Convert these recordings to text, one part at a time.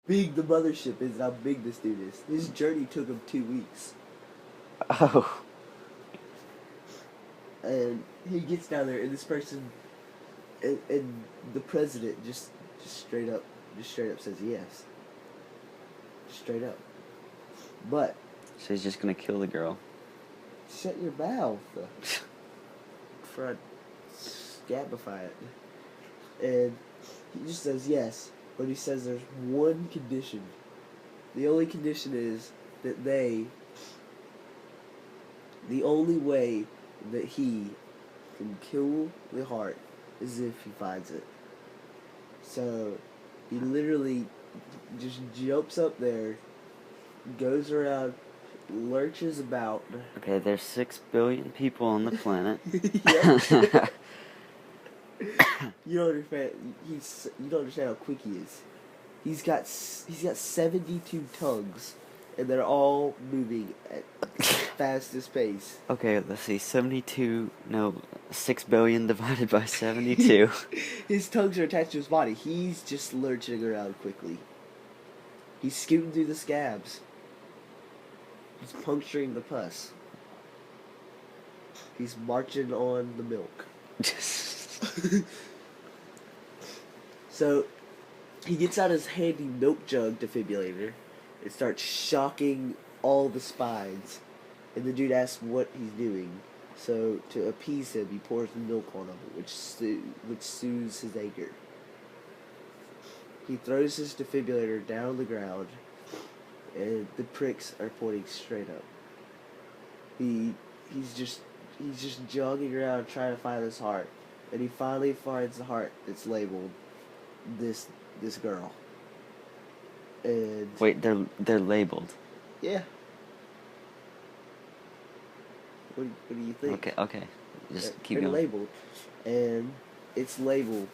big the mothership is and how big this dude is. His journey took him 2 weeks. Oh. And he gets down there, and this person, and the president just straight up says yes. Straight up. But So he's just gonna kill the girl. shut your mouth. Before I scabify it. And he just says yes, but he says there's one condition. The only condition is that the only way that he can kill the heart is if he finds it. So he literally just jumps up there, goes around, lurches about. Okay, there's 6 billion people on the planet. Yep. You don't understand how quick he is. He's got 72 tongues, and they're all moving at fastest pace. Okay, let's see. 6 billion divided by 72. His tongues are attached to his body. He's just lurching around quickly. He's scooting through the scabs. He's puncturing the pus. He's marching on the milk. So, he gets out his handy milk jug defibrillator and starts shocking all the spines. And the dude asks what he's doing. So, to appease him, he pours the milk on him, which soothes his anger. He throws his defibrillator down on the ground, and the pricks are pointing straight up. He's just jogging around trying to find his heart, and he finally finds the heart that's labeled this girl. And Wait, they're labeled. yeah. What do you think? Okay. Just keep They're going. labeled, and its label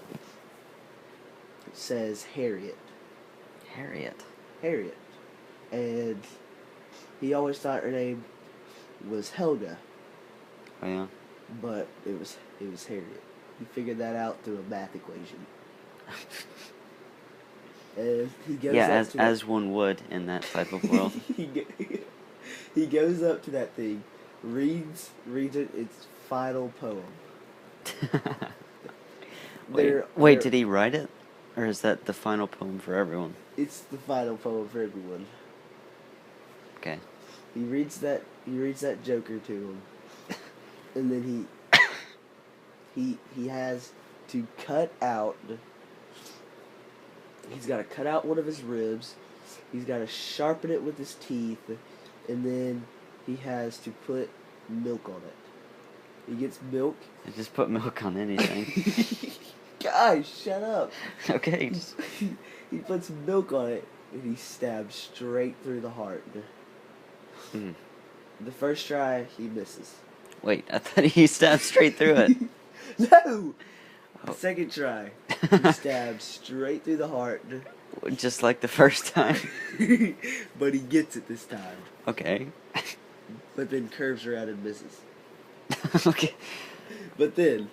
says Harriet. Harriet. And he always thought her name was Helga. Oh yeah. But it was Harriet. He figured that out through a math equation. And he goes as one would in that type of world. he goes up to that thing, reads it, its final poem. Wait, did he write it? Or is that the final poem for everyone? It's the final poem for everyone. Okay. He reads that Joker to him. And then he has to cut out. He's got to cut out one of his ribs. He's got to sharpen it with his teeth, and then he has to put milk on it. He gets milk. Just put milk on anything. Guys, shut up. Okay. He puts milk on it, and he stabs straight through the heart. Mm. The first try, he misses. Wait, I thought he stabbed straight through it. No! Oh. Second try, he stabs straight through the heart. Just like the first time. But he gets it this time. Okay. But then curves around and misses. Okay. But then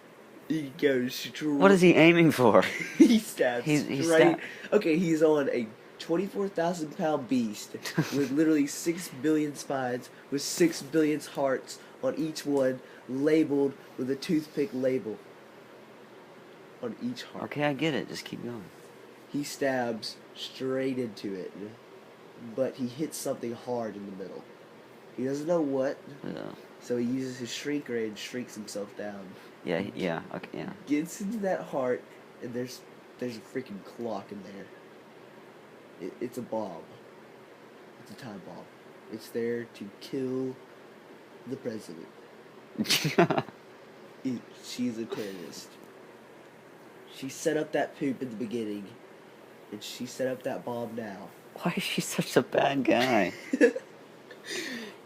he goes straight. What is he aiming for? He stabs He straight. Okay, he's on a 24,000-pound beast with literally 6 billion spines, with 6 billion hearts on each one, labeled with a toothpick label on each heart. Okay, I get it. Just keep going. He stabs straight into it, but he hits something hard in the middle. He doesn't know what, so he uses his shrink ray and shrinks himself down. Yeah, okay, yeah. Gets into that heart, and there's a freaking clock in there. It's a bomb. It's a time bomb. It's there to kill the president. She's a terrorist. She set up that poop in the beginning, and she set up that bomb now. Why is she such a bad guy?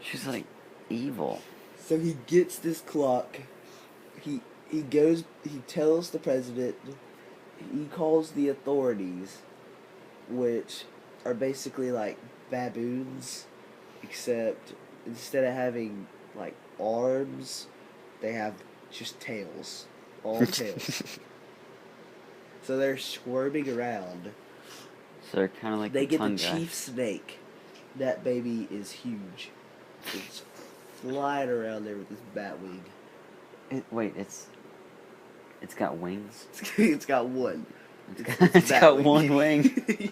She's like evil. So he gets this clock. He tells the president. He calls the authorities, which are basically like baboons, except instead of having like arms, they have just tails. All tails. So they're squirming around, So they're kind of like They the get the tongue guy. chief snake. That baby is huge. It's flying around there with this bat wing. Wait, it's got wings. It's got one. It's bat got wing. one wing. Yeah.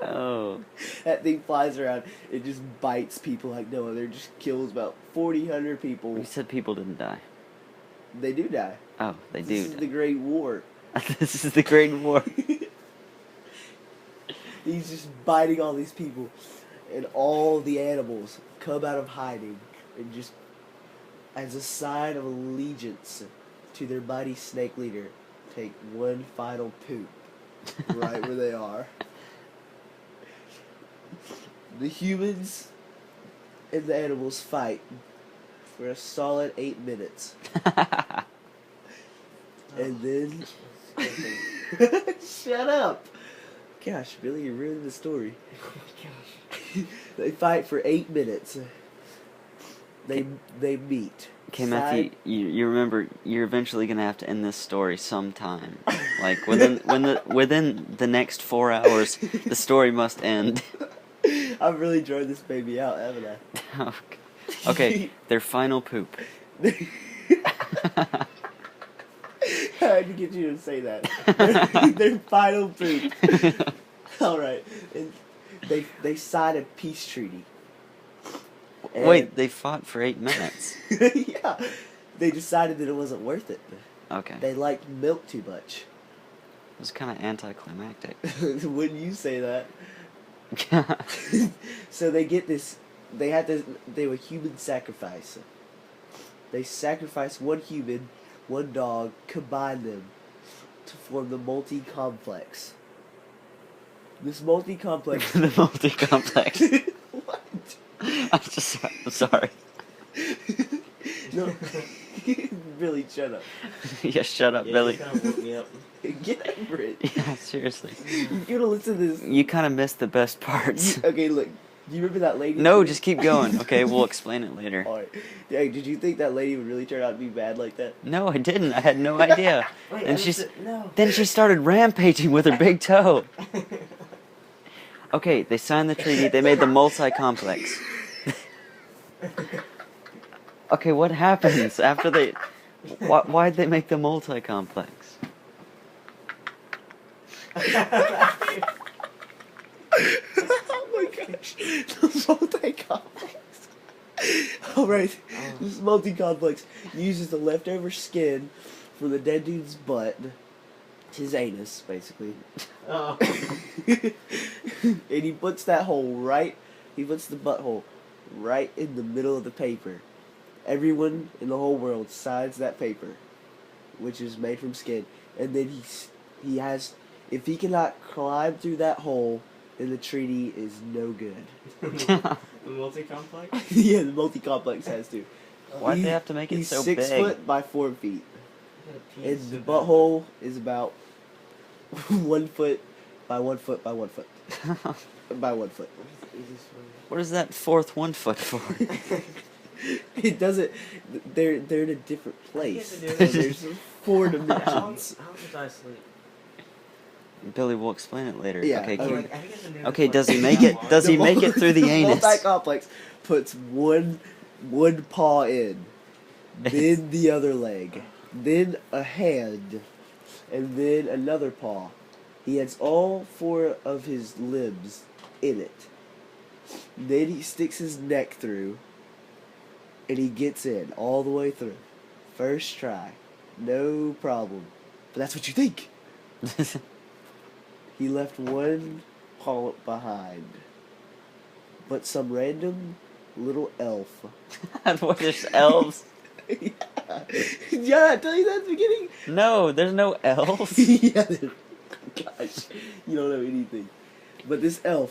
Oh. That thing flies around. It just bites people like no other. It just kills about 100 people. You said people didn't die. They do die. Oh, they This do. is the Great War. This is the Great War. He's just biting all these people. And all the animals come out of hiding. And just, as a sign of allegiance to their mighty snake leader, take one final poop right where they are. The humans and the animals fight for a solid 8 minutes. And then... Shut up! Gosh, Billy, you ruined the story. Oh my gosh. They fight for 8 minutes. They meet. Okay, Matthew, you remember you're eventually gonna have to end this story sometime. Like within the next 4 hours, the story must end. I've really drawn this baby out, haven't I? Okay, their final poop. I had to get you to say that. Their final poop. Alright. And they signed a peace treaty. And Wait, they fought for 8 minutes. yeah. They decided that it wasn't worth it. Okay. They liked milk too much. It was kind of anticlimactic. Wouldn't you say that? So they get this. They had this. They were human sacrifice. They sacrificed one human, one dog, combined them to form the multi-complex. This multi-complex. The multi-complex. What? I'm sorry. No. Billy, shut up. Yeah, shut up, Yeah, Billy. you kind of woke me up. Get over it. Yeah, seriously. You gotta listen to this. You kind of missed the best parts. Okay, look. Do you remember that lady? No, just keep going. Okay, we'll explain it later. Alright. Hey, did you think that lady would really turn out to be bad like that? No, I didn't. I had no idea. Wait, And no. then she started rampaging with her big toe. Okay, they signed the treaty. They made the multi-complex. Okay, what happens after they... Why'd they make the multi-complex? Oh my gosh. The multi-complex. Alright. This multi-complex uses the leftover skin from the dead dude's butt. His anus, basically. Oh. And he puts that hole right... He puts the butthole right in the middle of the paper. Everyone in the whole world signs that paper, which is made from skin. And then he has... If he cannot climb through that hole, then the treaty is no good. The multi-complex? Yeah, the multi-complex has to. Why'd they have to make it He's so 6 big? foot by 4 feet. And the butthole is about 1 foot by 1 foot by 1 foot. By 1 foot. What is that fourth 1 foot for? It doesn't... They're in a different place. I get to do So this. there's 4 How dimensions. did I sleep? Billy, we'll explain it later. Yeah, Okay, okay. keep- I think I have to do this Okay, like does he every make it? month. Does he make it through the anus? multi-complex puts one paw in, then the other leg, then a hand, and then another paw. He has all 4 of his limbs in it. Then he sticks his neck through, and he gets in all the way through. First try. No problem. But that's what you think. He left one paw behind. But some random little elf. What, there's elves? Yeah. Yeah, I tell you that at the beginning. No, there's no elves. Yeah, gosh, you don't know anything. But this elf